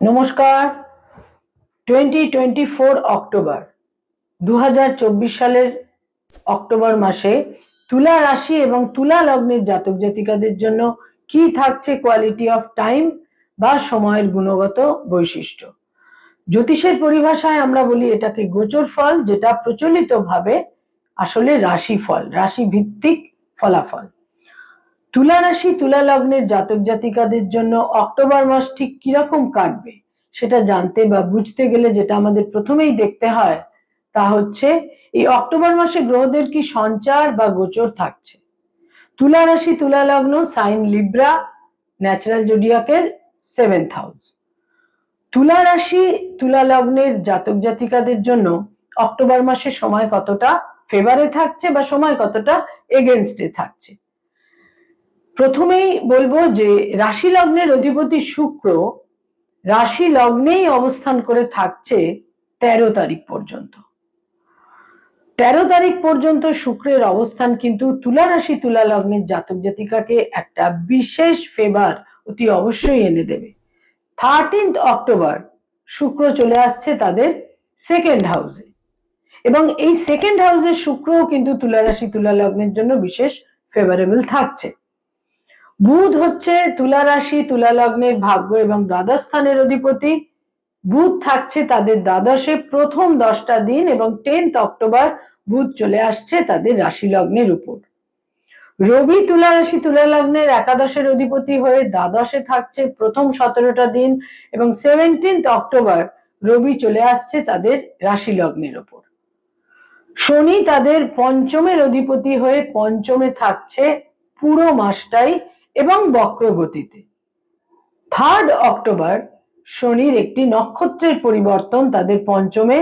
নমস্কার। 2024 অক্টোবর 2024 সালের অক্টোবর মাসে তুলা রাশি এবং তুলা লগ্নের জাতক জাতিকাদের জন্য কি থাকছে কোয়ালিটি অফ টাইম বা সময়ের গুণগত বৈশিষ্ট্য। জ্যোতিষের পরিভাষায় আমরা বলি এটাকে গোচর ফল, যেটা প্রচলিতভাবে আসলে রাশিফল, রাশি ভিত্তিক ফলাফল। তুলা রাশি তুলা লগ্নের জাতক জাতিকাদের জন্য অক্টোবর মাস ঠিক কিরকম কাটবে সেটা জানতে বা বুঝতে গেলে যেটা আমাদের প্রথমেই দেখতে হয় তা হচ্ছে এই অক্টোবর মাসে গ্রহদের কি সঞ্চার বা গোচর থাকছে। তুলা রাশি তুলা লগ্ন, সাইন লিব্রা, ন্যাচারাল জোডিয়াকের 7th হাউস। তুলা রাশি তুলা লগ্নের জাতক জাতিকাদের জন্য অক্টোবর মাসে সময় কতটা ফেভারে থাকছে বা সময় কতটা এগেনস্টে থাকছে। প্রথমেই বলবো যে রাশি লগ্নের অধিপতি শুক্র রাশি লগ্নেই অবস্থান করে থাকছে 13 তারিখ পর্যন্ত। 13 তারিখ পর্যন্ত শুক্রের অবস্থান কিন্তু তুলা রাশি তুলা লগ্নের জাতক জাতিকাকে একটা বিশেষ ফেভার অতি অবশ্যই এনে দেবে। 13th অক্টোবর শুক্র চলে আসছে তাদের সেকেন্ড হাউসে, এবং এই সেকেন্ড হাউসে শুক্রও কিন্তু তুলা রাশি তুলা লগ্নের জন্য বিশেষ ফেভারেবল থাকছে। বুধ হচ্ছে তুলা রাশি তুলা লগ্নের ভাগ্য এবং দ্বাদশ স্থানের অধিপতি। বুধ থাকছে তাদের দ্বাদশে প্রথম 10টা দিন এবং 10th অক্টোবর বুধ চলে আসছে তাদের রাশি লগ্নের উপর। রবি তুলা রাশি তুলা লগ্নের একাদশের অধিপতি হয়ে দ্বাদশে থাকছে প্রথম 17টা দিন এবং 17th অক্টোবর রবি চলে আসছে তাদের রাশি লগ্নের উপর। শনি তাদের পঞ্চমের অধিপতি হয়ে পঞ্চমে থাকছে পুরো মাসটাই এবং বক্র গতিতে। 3rd অক্টোবর শনির একটি নক্ষত্রের পরিবর্তন তাদের পঞ্চমে,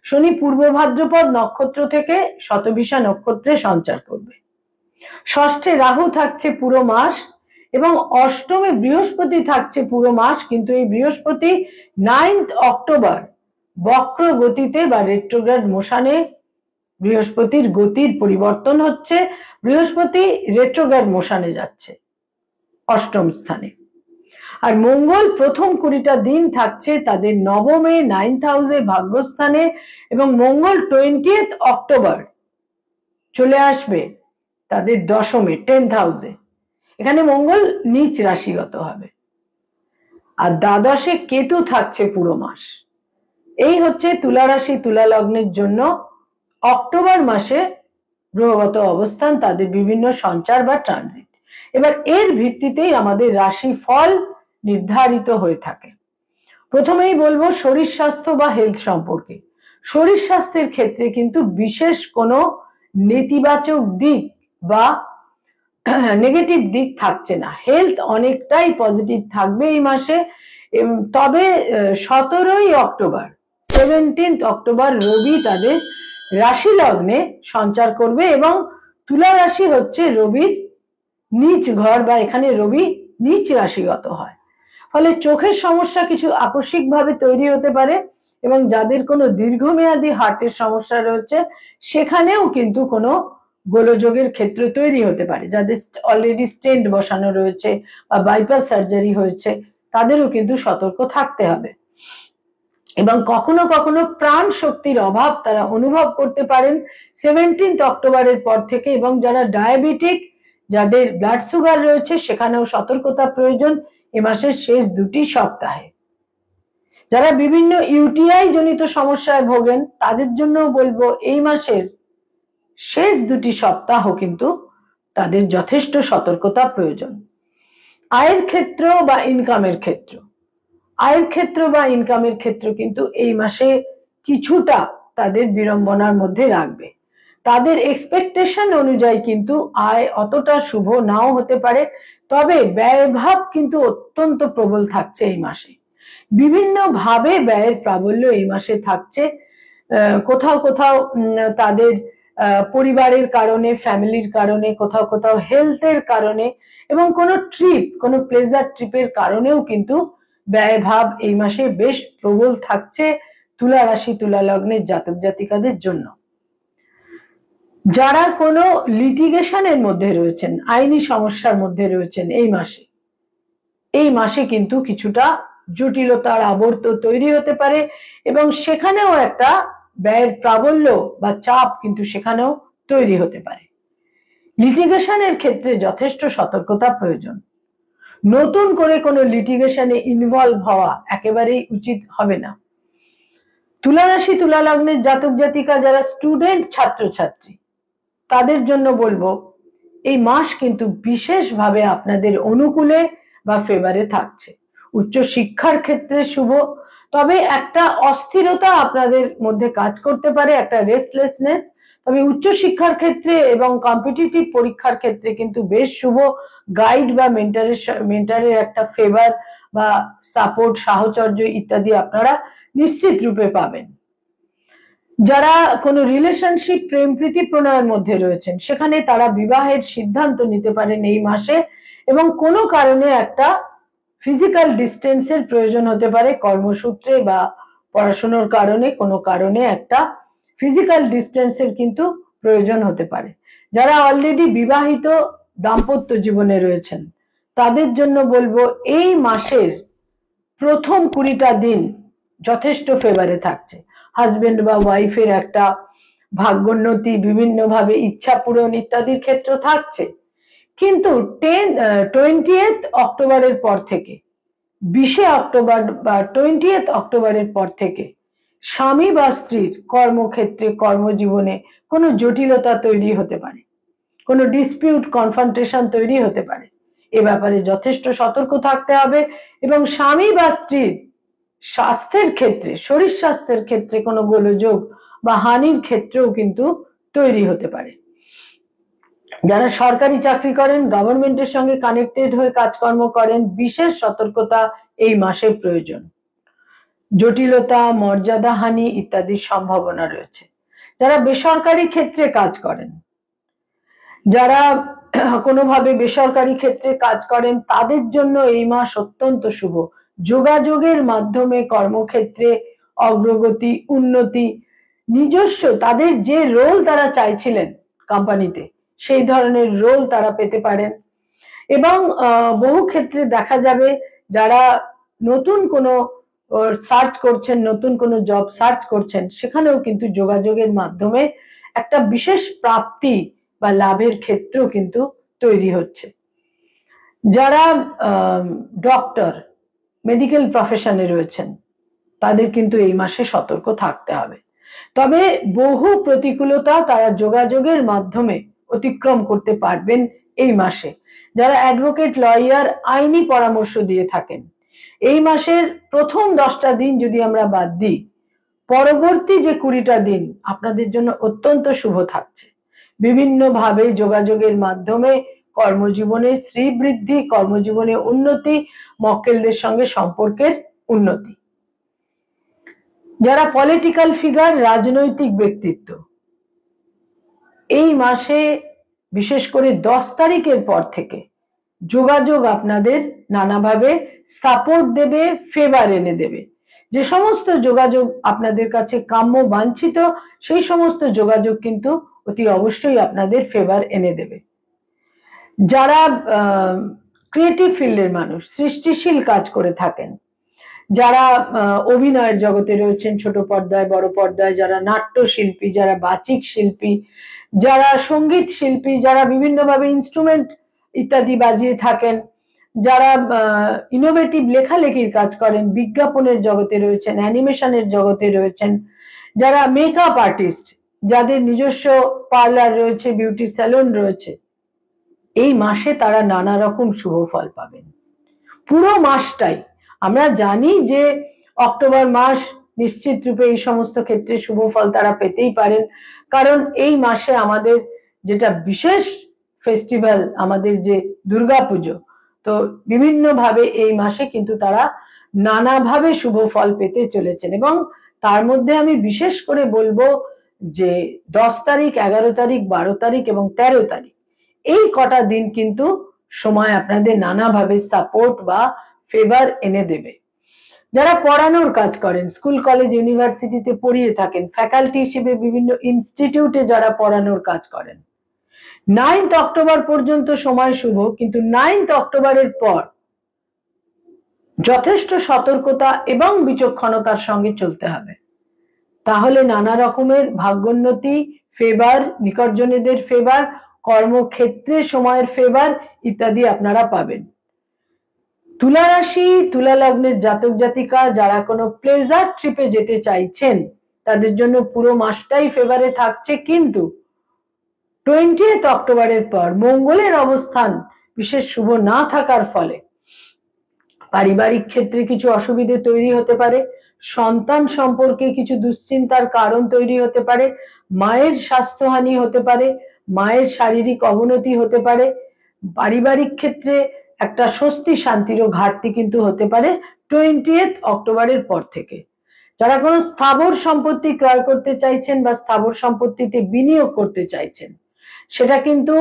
শনি পূর্ব ভাদ্রপদ নক্ষত্র থেকে শতভিষা নক্ষত্রে সঞ্চার করবে। ষষ্ঠে রাহু থাকছে পুরো মাস এবং অষ্টমে বৃহস্পতি থাকছে পুরো মাস, কিন্তু এই বৃহস্পতি 9th অক্টোবর বক্র গতিতে বা রেট্রোগ্রেড মোশনে বৃহস্পতির গতির পরিবর্তন হচ্ছে, বৃহস্পতি রেট্রোগ্রেড মোশনে যাচ্ছে অষ্টম স্থানে। আর মঙ্গল প্রথম 20টা দিন থাকছে তাদের নবমে 9th হাউসে ভাগ্যস্থানে এবং মঙ্গল 20th অক্টোবর চলে আসবে তাদের দশমে 10th হাউসে। এখানে মঙ্গল নিচ রাশিগত হবে আর দ্বাদশে কেতু থাকছে পুরো মাস। এই হচ্ছে তুলা রাশি তুলা লগ্নের জন্য অক্টোবর মাসে গ্রহগত অবস্থান, তাদের বিভিন্ন সঞ্চার বা ট্রানজিট। এবার এর ভিত্তিতেই আমাদের রাশি ফল নির্ধারিত হয়ে থাকে। প্রথমেই বলবো শরীর স্বাস্থ্য বা হেলথ সম্পর্কে। শরীর স্বাস্থ্যের ক্ষেত্রে কিন্তু বিশেষ কোনো নেতিবাচক দিক বা নেগেটিভ দিক থাকছে না, হেলথ অনেকটাই পজিটিভ থাকবে এই মাসে। তবে 17ই অক্টোবর 17th অক্টোবর রবি তাদের রাশি লগ্নে সঞ্চার করবে এবং তুলা রাশি হচ্ছে রবির নিচ ঘর বা এখানে রবি নিচ রাশিগত হয়, ফলে চোখের সমস্যা কিছু আকস্মিকভাবে তৈরি হতে পারে এবং যাদের কোনো দীর্ঘমেয়াদী হার্টের সমস্যা রয়েছে সেখানেও কিন্তু কোনো গোলযোগের ক্ষেত্র তৈরি হতে পারে। যাদের অলরেডি স্টেন্ট বসানো রয়েছে বা বাইপাস সার্জারি হয়েছে তাদেরও কিন্তু সতর্ক থাকতে হবে। এবং কখনো কখনো প্রাণ শক্তির অভাব তারা অনুভব করতে পারেন 17th অক্টোবরের পর থেকে, এবং যারা ডায়াবেটিক, যাদের ব্লাড সুগার রয়েছে সেখানেও সতর্কতা প্রয়োজন এ মাসের শেষ 2টি সপ্তাহে। যারা বিভিন্ন ইউটিআই জনিত সমস্যায় ভোগেন তাদের জন্য বলবো এই মাসের শেষ 2টি সপ্তাহ কিন্তু তাদের যথেষ্ট সতর্কতা প্রয়োজন। আয়ের ক্ষেত্র বা ইনকামের ক্ষেত্র, আয়ের ক্ষেত্র বা ইনকামের ক্ষেত্র কিন্তু এই মাসে কিছুটা তাদের বিড়ম্বনার মধ্যে রাখবে। তাদের এক্সপেকটেশন অনুযায়ী কিন্তু আয় অতটা শুভ নাও হতে পারে, তবে ব্যয়ভাব কিন্তু অত্যন্ত প্রবল থাকছে এই মাসে। বিভিন্ন ভাবে ব্যয়ের প্রাবল্য এই মাসে থাকছে। কোথাও কোথাও তাদের পরিবারের কারণে, ফ্যামিলির কারণে, কোথাও কোথাও হেলথের কারণে এবং কোনো ট্রিপ, কোনো প্লেজার ট্রিপের কারণেও কিন্তু ব্যয়ভাব এই মাসে বেশ প্রবল থাকছে তুলা রাশি তুলা লগ্নের জাতক জাতিকাদের জন্য। যারা কোনো লিটিগেশনের মধ্যে রয়েছেন, আইনি সমস্যার মধ্যে রয়েছেন এই মাসে কিন্তু কিছুটা জটিলতার আবর্ত তৈরি হতে পারে এবং সেখানেও একটা ব্যয়ের প্রাবল্য বা চাপ কিন্তু সেখানেও তৈরি হতে পারে। লিটিগেশনের ক্ষেত্রে যথেষ্ট সতর্কতা প্রয়োজন। নতুন করে কোনো লিটিগেশনে ইনভলভ হওয়া একেবারেই উচিত হবে না। তুলা রাশি তুলা লগ্নের জাতক জাতিকা যারা স্টুডেন্ট ছাত্রছাত্রী তাদের জন্য বলবো এই মাস কিন্তু বিশেষভাবে আপনাদের অনুকূলে বা ফেভারে থাকছে। উচ্চ শিক্ষার ক্ষেত্রে শুভ, তবে একটা অস্থিরতা আপনাদের মধ্যে কাজ করতে পারে, একটা রেস্টলেসনেস, তবে উচ্চ শিক্ষার ক্ষেত্রে এবং কম্পিটিটিভ পরীক্ষার ক্ষেত্রে কিন্তু বেশ শুভ। গাইড বা মেন্টারের একটা ফেভার বা সাপোর্ট, সাহচর্য ইত্যাদি আপনারা নিশ্চিত রূপে পাবেন। যারা কোনো রিলেশনশিপ, প্রেম প্রীতি প্রণয়ের মধ্যে রয়েছেন সেখানে তারা বিবাহের সিদ্ধান্ত নিতে পারেন এই মাসে, এবং কোনো কারণে একটা ফিজিক্যাল ডিস্টেন্সের প্রয়োজন হতে পারে, কর্মসূত্রে বা পড়াশোনার কারণে কোনো কারণে একটা ফিজিক্যাল ডিস্টেন্সের কিন্তু প্রয়োজন হতে পারে। যারা অলরেডি বিবাহিত দাম্পত্য জীবনে রয়েছেন তাদের জন্য বলবো এই মাসের প্রথম 20টা দিন যথেষ্ট ফেভারে থাকছে। হাজবেন্ড বা ওয়াইফের একটা ভাগ্যোন্নতি, বিভিন্নভাবে ইচ্ছা পূরণ ইত্যাদির ক্ষেত্র থাকছে। কিন্তু 20th অক্টোবরের পর থেকে, 20শে অক্টোবর বা 20th অক্টোবরের পর থেকে স্বামী বা স্ত্রীর কর্মক্ষেত্রে, কর্মজীবনে কোনো জটিলতা তৈরি হতে পারে, কোনো ডিসপিউট, কনফ্রন্টেশন তৈরি হতে পারে। এ ব্যাপারে যথেষ্ট সতর্ক থাকতে হবে এবং স্বামী বা স্ত্রীর স্বাস্থ্যের ক্ষেত্রে, শরীর স্বাস্থ্যের ক্ষেত্রে কোনো গোলযোগ বা হানির ক্ষেত্রেও কিন্তু তৈরি হতে পারে। যারা সরকারি চাকরি করেন, গভর্নমেন্টের সঙ্গে কানেক্টেড হয়ে কাজকর্ম করেন, বিশেষ সতর্কতা এই মাসে প্রয়োজন। জটিলতা, মর্যাদা হানি ইত্যাদির সম্ভাবনা রয়েছে। যারা বেসরকারি ক্ষেত্রে কাজ করেন, যারা কোনোভাবে বেসরকারি ক্ষেত্রে কাজ করেন তাদের জন্য এই মাস অত্যন্ত শুভ। যোগাযোগের মাধ্যমে কর্মক্ষেত্রে অগ্রগতি, উন্নতি, নিজস্ব তাদের যে রোল তারা চাইছিলেন কোম্পানিতে সেই ধরনের রোল তারা পেতে পারেন। এবং বহু ক্ষেত্রে দেখা যাবে যারা নতুন কোনো সার্চ করছেন, নতুন কোনো জব সার্চ করছেন, সেখানেও কিন্তু যোগাযোগের মাধ্যমে একটা বিশেষ প্রাপ্তি বা লাভের ক্ষেত্র কিন্তু তৈরি হচ্ছে। যারা ডক্টর, মেডিকেল প্রফেশনে রয়েছেন তাদের কিন্তু এই মাসে সতর্ক থাকতে হবে। তবে বহু প্রতিকূলতা তারা যোগাযোগের মাধ্যমে অতিক্রম করতে পারবেন এই মাসে। যারা অ্যাডভোকেট, লয়ার, আইনি পরামর্শ দিয়ে থাকেন, এই মাসের প্রথম 10টা দিন যদি আমরা বাদ দিই, পরবর্তী যে 20টা দিন আপনাদের জন্য অত্যন্ত শুভ থাকছে। বিভিন্নভাবে যোগাযোগের মাধ্যমে কর্মজীবনে শ্রীবৃদ্ধি, কর্মজীবনে উন্নতি, মক্কেলদের সঙ্গে সম্পর্কের উন্নতি। যারা পলিটিক্যাল ফিগার, রাজনৈতিক ব্যক্তিত্ব, এই মাসে বিশেষ করে 10 তারিখের পর থেকে যোগাযোগ আপনাদের নানাভাবে সাপোর্ট দেবে, ফেভার এনে দেবে। যে সমস্ত যোগাযোগ আপনাদের কাছে কাম্য, বাঞ্ছিত, সেই সমস্ত যোগাযোগ কিন্তু অতি অবশ্যই আপনাদের ফেভার এনে দেবে। যারা ক্রিয়েটিভ ফিল্ডের মানুষ, সৃষ্টিশীল কাজ করে থাকেন, যারা অভিনয়ের জগতে রয়েছেন, ছোট পর্দায়, বড় পর্দায়, যারা নাট্যশিল্পী, যারা বাচিক শিল্পী, যারা সঙ্গীত শিল্পী, যারা বিভিন্নভাবে ইনস্ট্রুমেন্ট ইত্যাদি বাজিয়ে থাকেন, যারা ইনোভেটিভ লেখালেখির কাজ করেন, বিজ্ঞাপনের জগতে রয়েছেন, অ্যানিমেশনের জগতে রয়েছেন, যারা মেকআপ আর্টিস্ট, যাদের নিজস্ব পার্লার রয়েছে, বিউটি স্যালন রয়েছে, এই মাসে তারা নানা রকম শুভ ফল পাবেন। পুরো মাসটাই আমরা জানি যে অক্টোবর মাস নিশ্চিত রূপে এই সমস্ত ক্ষেত্রে শুভ ফল তারা পেতেই পারেন, কারণ এই মাসে আমাদের যেটা বিশেষ ফেস্টিভ্যাল, আমাদের যে দুর্গাপুজো, তো বিভিন্নভাবে এই মাসে কিন্তু তারা নানাভাবে শুভ ফল পেতে চলেছেন। এবং তার মধ্যে আমি বিশেষ করে বলবো যে 10 তারিখ, 11 তারিখ, 12 তারিখ এবং 13 তারিখ এই কটা দিন কিন্তু সময় আপনাদের নানাভাবে সাপোর্ট বা ফেভার এনে দেবে। যারা পড়ানোর কাজ করেন, স্কুল, কলেজ, ইউনিভার্সিটিতে পড়িয়ে থাকেন, ফ্যাকাল্টি হিসেবে বিভিন্ন ইনস্টিটিউটে যারা পড়ানোর কাজ করেন, 9th অক্টোবর পর্যন্ত সময় শুভ, কিন্তু 9th অক্টোবরের পর যথেষ্ট সতর্কতা এবং বিচক্ষণতার সঙ্গে চলতে হবে, তাহলে নানা রকমের ভাগ্যোন্নতি, ফেভার, নিকটজনেদের ফেভার, কর্মক্ষেত্রে সময়ের ফেভার ইত্যাদি আপনারা পাবেন। তুলা রাশি, তুলা লগ্নের জাতক জাতিকা যারা কোনো প্লেজার ট্রিপে যেতে চাইছেন তাদের জন্য পুরো মাসটাই ফেভারে থাকছে, কিন্তু 20 অক্টোবরের পর মঙ্গলের অবস্থান বিশেষ শুভ না থাকার ফলে পারিবারিক ক্ষেত্রে কিছু অসুবিধে তৈরি হতে পারে, সন্তান সম্পর্কে কিছু দুশ্চিন্তার কারণ তৈরি হতে পারে, মায়ের স্বাস্থ্যহানি হতে পারে, মায়ের শারীরিক অবনতি হতে পারে, পারিবারিক ক্ষেত্রে একটা স্বস্তি শান্তিরও ঘাটতি কিন্তু হতে পারে 20 অক্টোবরের পর থেকে। যারা কোনো স্থাবর সম্পত্তি ক্রয় করতে চাইছেন বা স্থাবর সম্পত্তিতে বিনিয়োগ করতে চাইছেন, সেটা কিন্তু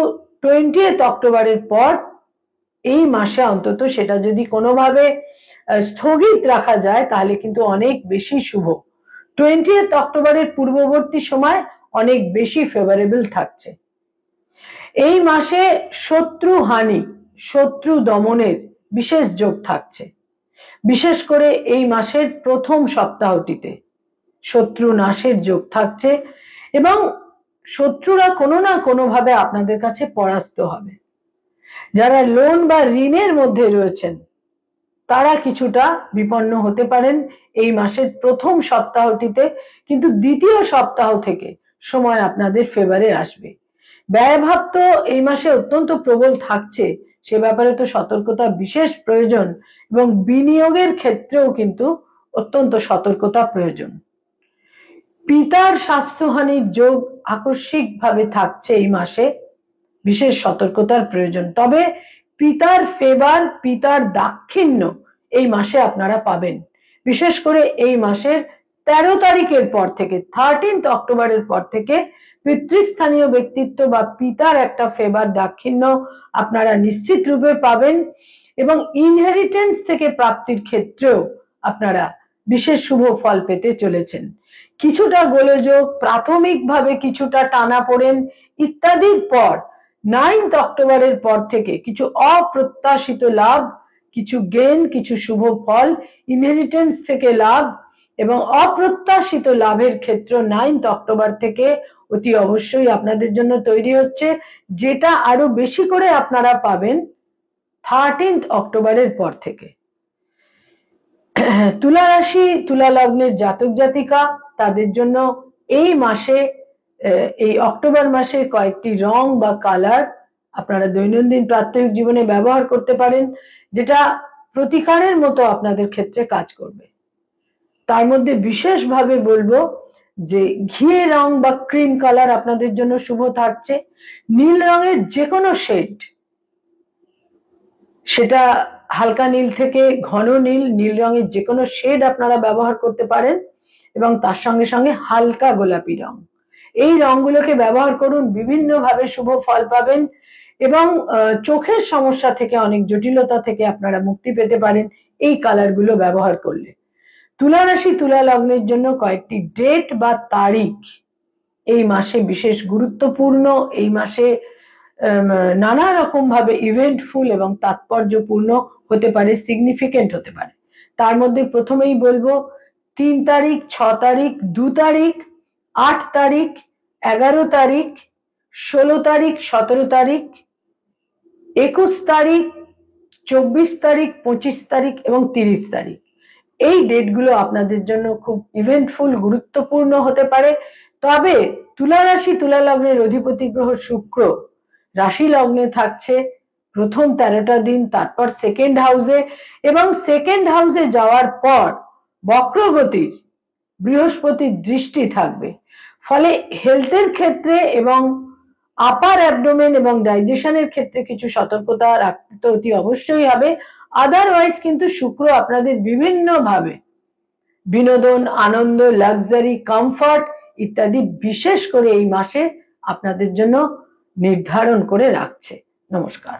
20 অক্টোবরের পর এই মাসে অন্তত সেটা যদি কোনোভাবে স্থগিত রাখা যায় তাহলে কিন্তু অনেক বেশি শুভ। 20 অক্টোবরের পূর্ববর্তী সময় অনেক বেশি ফেভারেবল থাকছে। এই মাসে শত্রু হানি, শত্রু দমনের বিশেষ যোগ থাকছে, বিশেষ করে এই মাসের প্রথম সপ্তাহটিতে শত্রু নাশের যোগ থাকছে এবং শত্রুরা কোনো না কোনো ভাবে আপনাদের কাছে পরাস্ত হবে। যারা লোন বা ঋণের মধ্যে রয়েছেন তারা কিছুটা বিপন্ন হতে পারেন এই মাসের প্রথম সপ্তাহটিতে, কিন্তু দ্বিতীয় সপ্তাহ থেকে সময় আপনাদের ফেভারে আসবে। ব্যয়ভাব তো এই মাসে অত্যন্ত প্রবল থাকছে, সে ব্যাপারে তো সতর্কতা বিশেষ প্রয়োজন এবং বিনিয়োগের ক্ষেত্রেও কিন্তু অত্যন্ত সতর্কতা প্রয়োজন। পিতার স্বাস্থ্যহানির যোগ আকস্মিকভাবে থাকছে এই মাসে, বিশেষ সতর্কতার প্রয়োজন। তবে পিতার ফেভার, পিতার দাক্ষিণ্য এই মাসে আপনারা পাবেন, বিশেষ করে এই মাসের 13 তারিখের পর থেকে 13 অক্টোবরের পর থেকে পিতৃস্থানীয় ব্যক্তিত্ব বা পিতার একটা ফেভার, দাক্ষিণ্য আপনারা নিশ্চিত রূপে পাবেন এবং ইনহেরিটেন্স থেকে প্রাপ্তির ক্ষেত্রেও আপনারা বিশেষ শুভ ফল পেতে চলেছেন। কিছুটা গোলযোগ, প্রাথমিকভাবে কিছুটা টানাপোড়েন ইত্যাদির পর 9 অক্টোবরের পর থেকে কিছু অপ্রত্যাশিত লাভ, কিছু গেন, কিছু শুভ ফল, ইনহেরিটেন্স থেকে লাভ এবং অপ্রত্যাশিত লাভের ক্ষেত্র 9 অক্টোবর থেকে অতি অবশ্যই আপনাদের জন্য তৈরি হচ্ছে, যেটা আরো বেশি করে আপনারা পাবেন 13 অক্টোবরের পর থেকে। তুলা রাশি, তুলা লগ্নের জাতক জাতিকা তাদের জন্য এই মাসে, এই অক্টোবর মাসে কয়েকটি রং বা কালার আপনারা দৈনন্দিন প্রাত্যহিক জীবনে ব্যবহার করতে পারেন, যেটা প্রতিকারের মতো আপনাদের ক্ষেত্রে কাজ করবে। তার মধ্যে বিশেষভাবে বলবো যে ঘিয়ে রং বা ক্রিম কালার আপনাদের জন্য শুভ থাকছে। নীল রঙের যে কোনো শেড, সেটা হালকা নীল থেকে ঘন নীল, নীল রঙের যে কোনো শেড আপনারা ব্যবহার করতে পারেন এবং তার সঙ্গে সঙ্গে হালকা গোলাপি রং, এই রংগুলোকে ব্যবহার করুন, বিভিন্নভাবে শুভ ফল পাবেন এবং চোখের সমস্যা থেকে, অনেক জটিলতা থেকে আপনারা মুক্তি পেতে পারেন এই কালারগুলো ব্যবহার করলে। তুলা রাশি, তুলা লগ্নের জন্য কয়েকটি ডেট বা তারিখ এই মাসে বিশেষ গুরুত্বপূর্ণ। এই মাসে নানা রকম ভাবে ইভেন্টফুল এবং তাৎপর্যপূর্ণ হতে পারে, সিগনিফিকেন্ট হতে পারে। তার মধ্যে প্রথমেই বলবো 3 তারিখ, 6 তারিখ, 2 তারিখ, 8 তারিখ, 11 তারিখ, 16 তারিখ, 17 তারিখ, 21 তারিখ, 24 তারিখ, 25 তারিখ এবং 30 তারিখ। এই ডেটগুলো আপনাদের জন্য খুব ইভেন্টফুল, গুরুত্বপূর্ণ হতে পারে। তবে তুলা রাশি, তুলা লগ্নের অধিপতি গ্রহ শুক্র রাশি লগ্নে থাকছে প্রথম 13টা দিন, তারপর সেকেন্ড হাউসে এবং সেকেন্ড হাউসে যাওয়ার পর বক্রগতির বৃহস্পতির দৃষ্টি থাকবে। ফলে হেলথের ক্ষেত্রে এবং আপার অ্যাবডোমেন এবং ডাইজেশনের ক্ষেত্রে কিছু সতর্কতা রাখতে তো অতি অবশ্যই হবে। আদারওয়াইজ কিন্তু শুক্র আপনাদের বিভিন্ন ভাবে বিনোদন, আনন্দ, লাক্সারি, কমফর্ট ইত্যাদি বিশেষ করে এই মাসে আপনাদের জন্য নির্ধারণ করে রাখছে। নমস্কার।